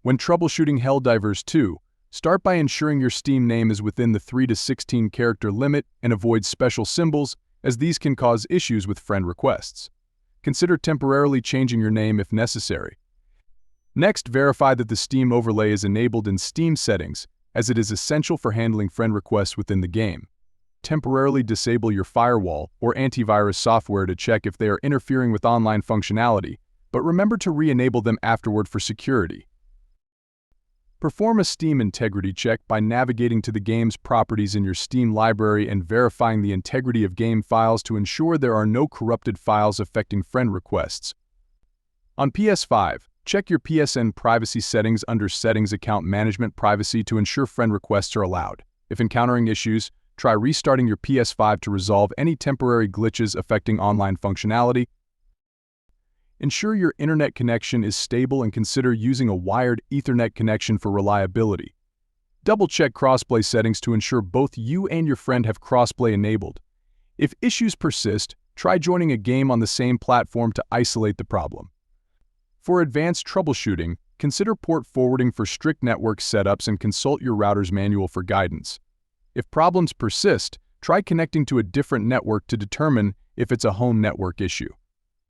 When troubleshooting Helldivers 2, start by ensuring your Steam name is within the 3 to 16 character limit and avoid special symbols, as these can cause issues with friend requests. Consider temporarily changing your name if necessary. Next, verify that the Steam overlay is enabled in Steam settings, as it is essential for handling friend requests within the game. Temporarily disable your firewall or antivirus software to check if they are interfering with online functionality, but remember to re-enable them afterward for security. Perform a Steam integrity check by navigating to the game's properties in your Steam library and verifying the integrity of game files to ensure there are no corrupted files affecting friend requests. On PS5, check your PSN privacy settings under Settings Account Management Privacy to ensure friend requests are allowed. If encountering issues, try restarting your PS5 to resolve any temporary glitches affecting online functionality. Ensure your internet connection is stable and consider using a wired Ethernet connection for reliability. Double-check crossplay settings to ensure both you and your friend have crossplay enabled. If issues persist, try joining a game on the same platform to isolate the problem. For advanced troubleshooting, consider port forwarding for strict network setups and consult your router's manual for guidance. If problems persist, try connecting to a different network to determine if it's a home network issue.